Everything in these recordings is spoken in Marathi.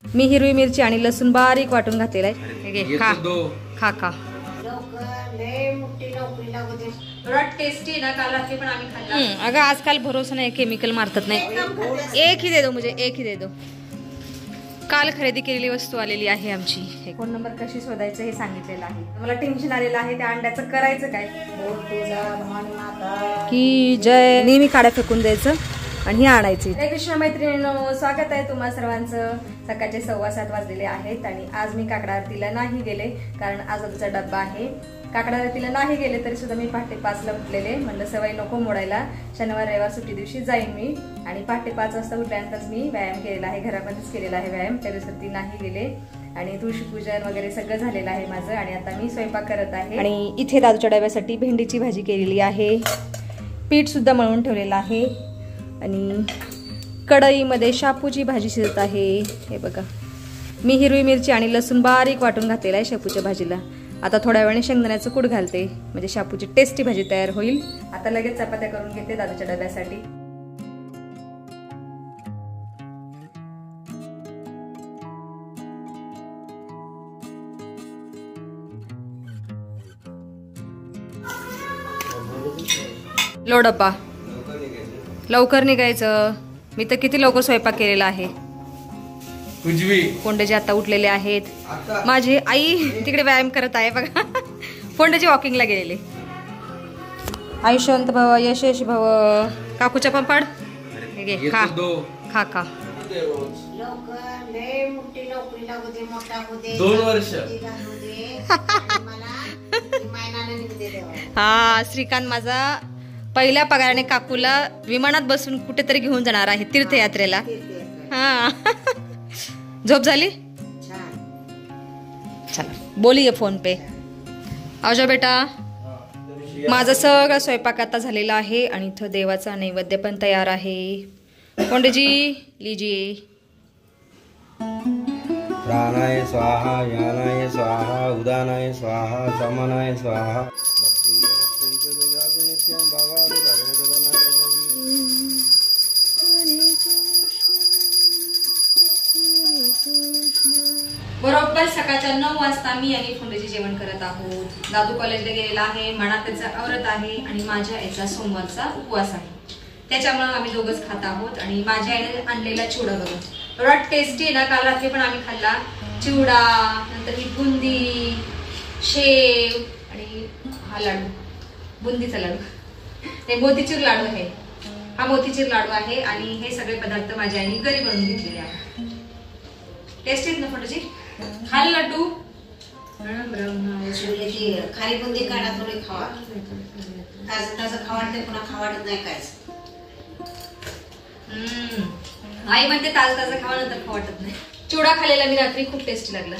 मी हिरवी मिरची आणि लसूण बारीक वाटून घातलेला आहे. खा खा खा. टेस्टी ना. काल रात्री पण आम्ही खाल्ला. अगं आजकाल भरोसा नाही, केमिकल मारतात नाही. एक ही दे दो मुझे, एक ही दे दो. काल खरेदी केलेली वस्तू आलेली आहे आमची. फोन नंबर कशी शोधायचं हे सांगितलेलं आहे. मला टेन्शन आलेलं आहे त्या अंड्याचं करायचं काय. की जय. नेहमी काड्या फेकून द्यायचं आणि ही आणायची. जय कृष्ण मैत्रिणींनो, स्वागत आहे तुम्हा सर्वांचं. सकाळचे 7:15 वाजलेले आहेत आणि आज मी काकडा आरतीला नाही गेले कारण आज आमचा डब्बा आहे. काकडा आरतीला नाही गेले तरी सुद्धा मी पहाटे 5ला उठलेले. म्हणलं सवय नको मोडायला, शनिवार रविवार सुट्टी दिवशी जाईन मी. आणि पहाटे 5 वाजता उठल्यानंतर मी व्यायाम केलेला आहे, घरामध्येच केलेला आहे व्यायाम. टेरेसवरती नाही गेले आणि तुळशी पूजन वगैरे सगळं झालेलं आहे माझं. आणि आता मी स्वयंपाक करत आहे. आणि इथे दादूच्या डब्यासाठी भेंडीची भाजी केलेली आहे, पीठ सुद्धा मळून ठेवलेलं आहे आणि कढईमध्ये शापूची भाजी शिजत आहे. हे बघा, मी हिरवी मिरची आणि लसूण बारीक वाटून घातलेला आहे शापूच्या भाजीला. आता थोड्या वेळाने शेंगदाण्याचं कूट घालते म्हणजे शापूची टेस्टी भाजी तयार होईल. आता लगेच चपात्या करून घेते दादूच्या डब्यासाठी. लो डब्बा लवकर निघायचं. मी तर किती लवकर स्वयंपाक केलेला आहे. फोंडेजी आता उठलेले आहेत. माझी आई तिकडे व्यायाम करत आहे बघा. फोंडेजी वॉकिंगला गेलेले. आयुष्यवंत भव, यशस्वी भव. काकूच्या पण पाड. खा खा खा. 2 वर्ष. हा, श्रीकांत माझा पहिल्या पगाराने काकूला विमानात बसून कुठेतरी घेऊन जाणार आहे तीर्थयात्रेला. हा. झोप झाली. चला बोलिये फोन पे. आजा बेटा. माझा सगळा स्वयंपाक आता झालेला आहे आणि इथं देवाचा नैवेद्य पण तयार आहे. पंडितजी लीजिए. प्राणाय स्वाहा, यानाय स्वाहा, उदानाय स्वाहा, समनाय स्वाहा. बरोबर सकाळच्या 9 वाजता मी आणि फोंडेजी जेवण करत आहोत. दादू कॉलेजला गेलेला आहे, म्हणा त्याचा औरत आहे आणि माझ्या याचा सोमवारचा उपवास आहे. त्याच्यामुळे आम्ही दोघंच खात आहोत. आणि माझ्या आईने आणलेला चिवडा बघा, एवढा टेस्टी आहे ना. काल रात्री पण आम्ही खाल्ला चिवडा, नंतर ही बुंदी, शेव आणि हा लाडू, बुंदीचा लाडू. हे मोतीचूर लाडू आहे. हा मोतीचूर लाडू आहे आणि हे सगळे पदार्थ माझ्या आईने घरी बनवून घेतलेले आहेत. टेस्टी आहेत ना फोंडेजी? खाल लड्डू. खाली बुंदी काढा, थोडी खावा. ताजं खावाडते, पुन्हा खावाडत नाही काय. आई म्हणते ताजं खावा, नंतर खावाटत नाही. चिवडा खाल्लेला मी रात्री, खूप टेस्टी लागला.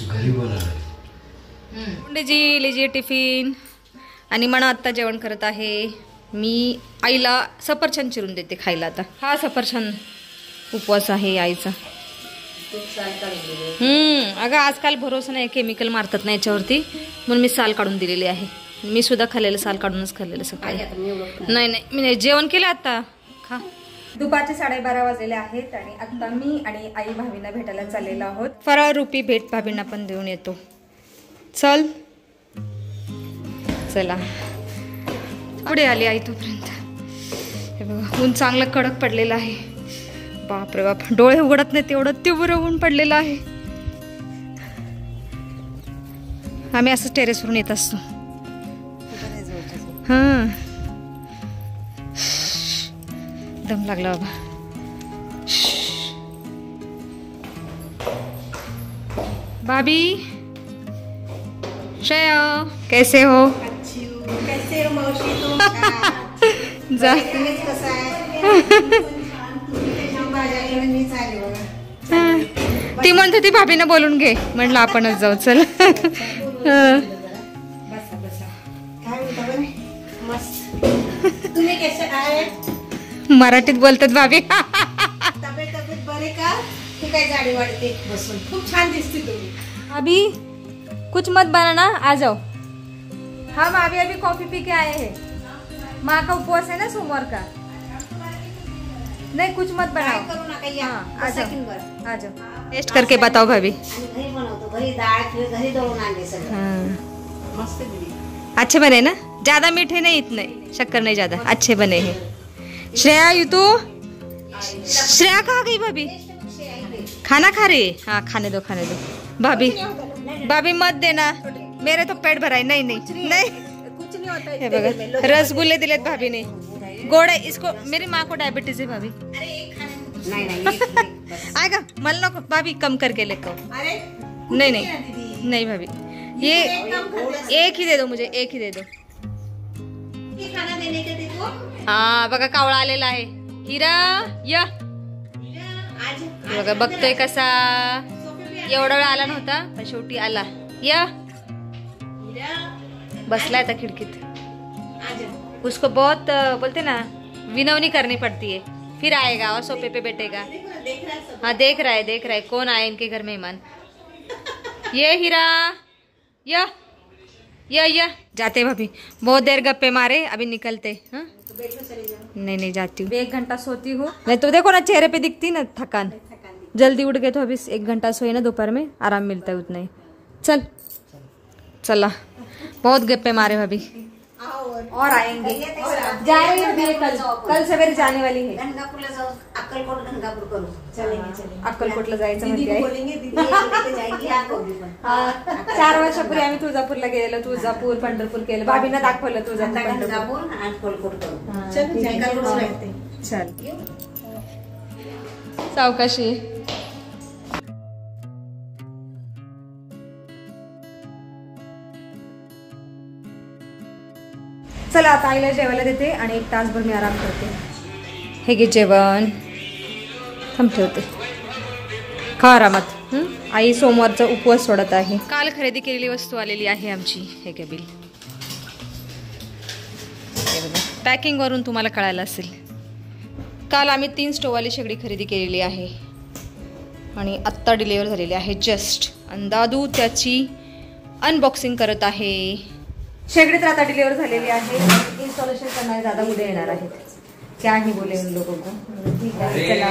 घरी बनवलं. पंडितजी लीजिए टिफिन. आणि म्हणा आता जेवण करत आहे. मी आईला सफरचंद चिरून देते खायला. आता हा सफरचंद उपवास आहे आईचा. अगं आजकाल भरोसा नाही, केमिकल मारतात ना याच्यावरती, म्हणून मी साल काढून दिलेली आहे. मी सुद्धा खाल्लेलं, साल काढूनच खाल्लेलं सकाळी. नाही नाही, मी नाही जेवण केलं आता. खा. दुपारचे 12:30 वाजलेले आहेत आणि आता मी आणि आई भाभींना भेटायला चाललेलो आहोत. फराळ रूपी भेट भाभींना पण देऊन येतो. चल चला. पुढे आली आई तोपर्यंत. हे बघा, ऊन चांगलं कडक पडलेलं आहे. बापरे बाप, डोळे उघडत नाही तेवढं तीव्र ऊन पडलेलं आहे. आम्ही असंच टेरेसवरून येत असतो. हा, दम लागला बाबा. भाभी, श्रेया कैसे हो? कैसे हो मौसी तुम? जा. तुम्हीच कसं आहे? ती म्हणते ती भाभीनं बोलून घे, म्हटलं आपणच जाऊ. चल. बसा बसा. काय म्हणता बरं? मस्त. तुम्ही कसे आहे? मराठीत बोलतात भाभी. तब्येत बरे का? तू काय जाडी वाटते बसून, खूप छान दिसते तुम्ही. अभी कुछ मत बनाना, आ जाओ. हम अभी कॉफी पी के आए हैं. माँ का उपवास है ना सोमवार का. नहीं कुछ मत काय बनाओ। करू नका या हाँ, आ बसा जाओ। किंवा. आ जाओ टेस्ट करके बताओ भाभी। आणि घरी बनवतो, घरी डाळ किंवा घरी दळून आणले सगळं. हाँ मस्त दिली. अच्छे बने ना, ज्यादा मीठे नहीं, इतने शक्कर नहीं ज्यादा, अच्छे बने हैं। श्रेया यू तो श्रेया कहाँ गई भाभी? खाना खा रही है? हाँ खाने दो खाने दो भाभी, भाभी मत देना, मेरे तो पेट भरा है। नहीं नहीं नहीं कुछ नहीं होता हे बघा रसगुल्ले दिलेत भाभीने, गोड आहे। इसको मेरी माँ को डायबिटीज है भाभी। नाही नाही एक बस. आएगा मला नको भाभी, कम करके लेको। अरे नहीं नहीं नहीं भाभी, ये एक ही दे दो मुझे, एक ही दे दो। ये खाना देने के देखो हा बघा कावळा आलेला आहे। हिरा या आज बघा, बघतोय कसा, एवढा वेळ आला नव्हता पण शेवटी आला। या बसला आता खिडकीत। आज उसको बहुत बोलते ना विनवनी करनी पड़ती है, फिर आएगा और सोफे पे बैठेगा। देख रहा है सब. हाँ देख रहा है कौन आए इनके घर मेहमान। ये हीरा या जाते भाभी, बहुत देर गप्पे मारे, अभी निकलते। हाँ नहीं जाती हूँ, 1 घंटा सोती हूँ। नहीं तो देखो ना चेहरे पे दिखती ना थकान, जल्दी उठ गए तो अभी 1 घंटा सोए ना दोपहर में, आराम मिलता है उतना ही। चला बहुत गप्पे मारे भाभी, और आएंगे। जा रही है कल सवेरे जाने वाली है। गंगापूरला जाऊ, अक्कलकोट गंगापूर करू. चलेंगे अक्कलकोटला जायचं दीदी म्हणते बोलेंगे दीदी लेके जाएंगी आपको भी पण. 4 वर्षापूर्वी आम्ही तुळजापूरला गेलेलो, तुळजापूर पंढरपूर केलं, भाभींना दाखवलं आता तुळजापूर पंढरपूर। गंगापूर आणि अक्कलकोट करू. हाँ, चल ठीक है। गंगापूर राहते. चल सावकाशी। चला आता आईला जेवायला देते आणि 1 तासभर मी आराम करते। हे घे जेवण, थांब ठेवते, खा आरामात। आई सोमवारचा उपवास सोडत आहे। काल खरेदी केलेली वस्तू आलेली आहे आमची, हे घे बिल। पॅकिंग वरून तुम्हाला कळालं असेल, काल आम्ही 3 स्टोववाली शेगडी खरेदी केलेली आहे आणि आत्ता डिलिव्हर झालेली आहे जस्ट, आणि दादू त्याची अनबॉक्सिंग करत आहे। शेगडी तर आता डिलिव्हर झालेली आहे, इन्स्टॉलेशन करणारे दादा उद्या येणार आहेत। क्या ही बोले उन लोगों को, ठीक आहे चला।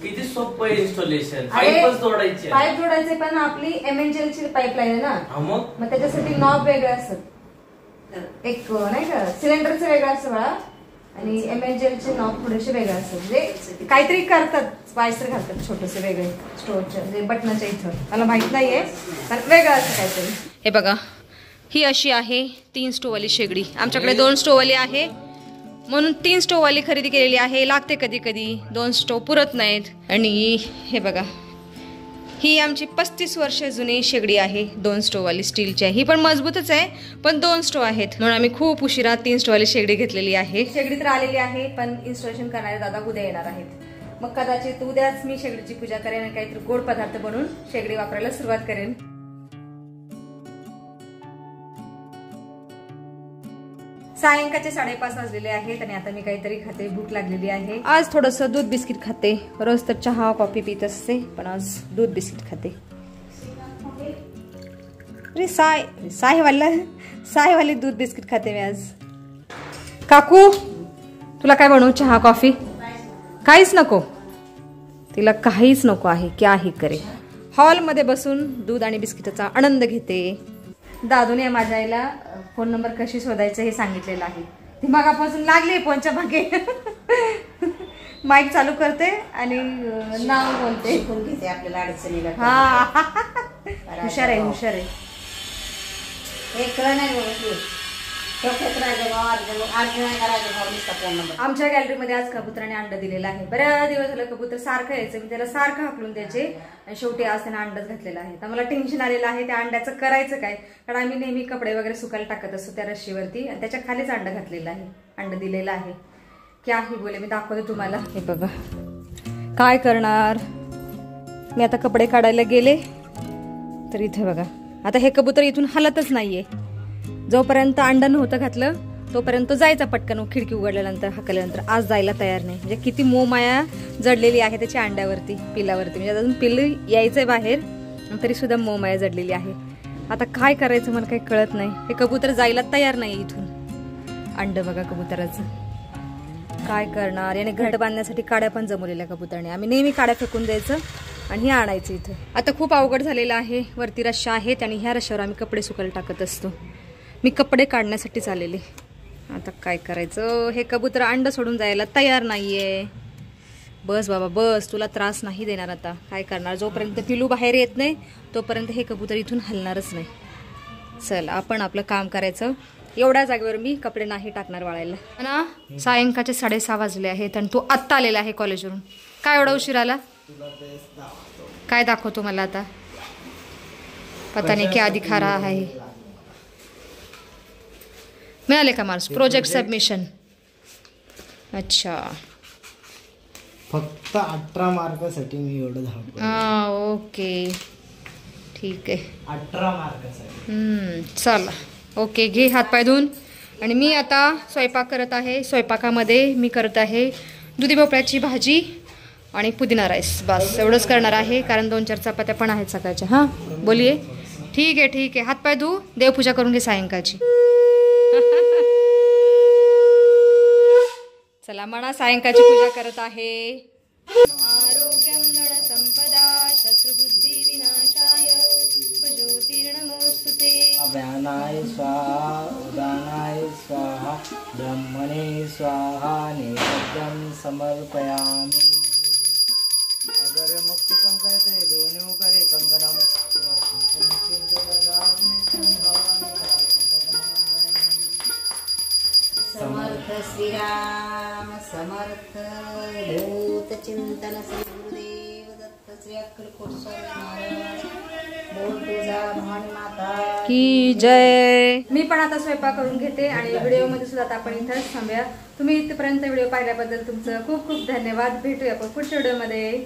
किती सोपं आहे इन्स्टॉलेशन, अरे, पाईपच जोडायचे. पाईप जोडायचे पण आपली MNGL ची पाईपलाईन आहे ना, हा मग त्याच्यासाठी नॉब वेगळे असतात, एक नाही का सिलेंडरचं वेगळं असतं बघा, आणि MNGL चे नॉब थोडेसे वेगळे असतात, म्हणजे काहीतरी करतात, स्पायसर घालतात छोटसे वेगळे स्टोवच्या, म्हणजे बटनाच्या इथं, मला माहित नाहीये पण वेगळं असतं काहीतरी। हे बघा ही अशी आहे 3 स्टोववाली शेगडी, आमच्याकडे 2 स्टोववाली आहे म्हणून 3 स्टोववाली खरेदी केलेली आहे। लागते कधी कधी 2 स्टोव पुरत नाहीत। आणि हे बघा ही आमची 35 वर्ष जुनी शेगडी आहे, 2 स्टोववाली स्टीलची आहे, ही पण मजबूतच आहे पण 2 स्टोव आहेत म्हणून आम्ही खूप उशिरा 3 स्टोववाली शेगडी घेतलेली आहे। शेगडी तर आलेली आहे पण इन्स्टॉलेशन करणारे दादा उद्या येणार आहेत, मग कदाचित उद्याच मी शेगडीची पूजा करेन आणि काहीतरी गोड पदार्थ बनवून शेगडी वापरायला सुरुवात करेन। सायंकाळचे 5:30 वाजलेले आहेत आणि आता मी काहीतरी खाते, भूक लागलेली आहे। आज थोडंसं दूध बिस्किट खाते, रोज तर चहा कॉफी पीत असते पण आज दूध बिस्किट खाते। अरे सायवाली दूध बिस्किट खाते मी आज। काकू तुला काय बनवू, चहा कॉफी? काहीच नको, तिला काहीच नको आहे, क्या ही करे। हॉलमध्ये बसून दूध आणि बिस्किटाचा आनंद घेते। दादूने माझ्या आईला फोन नंबर कशी शोधायचं हे सांगितलेलं आहे, ती मागापासून लागली फोनच्या मागे। माईक चालू करते आणि नाव बोलते, शिकून घेते आपल्याला अडचणीला. हा हुशार आहे हुशार आहे। एक कळ नाही बघ, डोक्यात राहिलं बाबा, आज नाही करायचं बाबा, नुसता फोन नंबर. आमच्या गॅलरीमध्ये आज कबुतराने अंड दिलेलं आहे। बऱ्याच दिवस झालं कबूतर सारखं यायचं, मी त्याला सारखं हाकलून द्यायचे आणि शेवटी आज त्यानं अंडच घातलेलं आहे। तर मला टेन्शन आलेलं आहे त्या अंड्याचं करायचं काय, कारण आम्ही नेहमी कपडे वगैरे सुकायला टाकत असतो त्या रशीवरती आणि त्याच्या खालीच अंड घातलेलं आहे, अंड दिलेलं आहे। क्या ही बोले, मी दाखवते तुम्हाला। हे बघा काय करणार, मी आता कपडे काढायला गेले तर इथे बघा आता हे कबूतर इथून हलतच नाहीये, जोपर्यंत अंड नव्हतं घातलं तोपर्यंत जायचा पटकन, खिडकी उघडल्यानंतर हाकल्यानंतर आज जायला तयार नाही। म्हणजे किती मोमाया जडलेली आहे त्याच्या अंड्यावरती, पिलावरती, म्हणजे अजून पिल्ल यायचंय बाहेर तरी सुद्धा मोमाया जडलेली आहे। आता काय करायचं मला काही कळत नाही, हे कबूतर जायला तयार नाही इथून। अंड बघा कबुतराचं, काय करणार, याने घट बांधण्यासाठी काड्या पण जमवलेल्या कबुतरने. आम्ही नेहमी काड्या फेकून द्यायचं आणि हे आणायचं इथे. आता खूप अवघड झालेलं आहे. वरती रश्शा आहेत आणि ह्या रश्श्यावर आम्ही कपडे सुकायला टाकत असतो. मी कपडे काढण्यासाठीच आलेले. आता काय करायचं, हे कबूतर अंड सोडून जायला तयार नाहीये. बस बाबा बस, तुला त्रास नाही देणार. आता काय करणार, जोपर्यंत पिलू बाहेर येत नाही तोपर्यंत हे कबूतर इथून हलणारच नाही. चल आपण आपलं काम करायचं. एवढ्या जागेवर मी कपडे नाही टाकणार वाळायला ना. सायंकाळचे 6:30 वाजले आहेत आणि तू आत्ता आलेला आहे कॉलेजवरून. काय एवढा उशीर आला? काय दाखवतो मला आता? पता नाही क्या दिखा रहा है. मिळाले का मार्क्स? Project submission. अच्छा, फक्त 18 मार्कासाठी मी एवढं धावतो. ओके ठीक आहे. 18 मार्कासाठी. चला ओके, घे हातपाय धुवून. आणि मी आता स्वयंपाक करत आहे. स्वयंपाकामध्ये मी करत आहे दुधी भोपळ्याची भाजी आणि पुदिना राईस. बस एवढंच करणार आहे, कारण 2-4 चपात्या पण आहेत सकाळच्या. हां बोलिये. ठीक आहे ठीक आहे, हातपाय धु, देवपूजा करून घे सायंकाळची. चला म्हणा, सायंकाळची पूजा करत आहे. आरोग्यं धन संपदा शत्रुबुद्धी विनाशाय ज्योतिर्नमोस्तुते. व्यानाय स्वाहा उदानाय स्वाहा ब्रह्मणे स्वाहा नैवेद्यं समर्पयामि. अगर मुक्तिकं कहते वेणु करे कंगनम. समर्थ श्रीराम समर्थ भूत चिंतन श्री गुरुदेव दत्त श्री अक्कलकोट स्वामी महाराज बोल तुझा भाणी माता की जय. मी पण आता स्वयंपाक करून घेते आणि व्हिडिओमध्ये सुद्धा आता आपण इथंच थांबूया. तुम्ही इथपर्यंत व्हिडिओ पाहिल्याबद्दल तुमचं खूप खूप धन्यवाद. भेटूया आपण पुढच्या व्हिडिओमध्ये.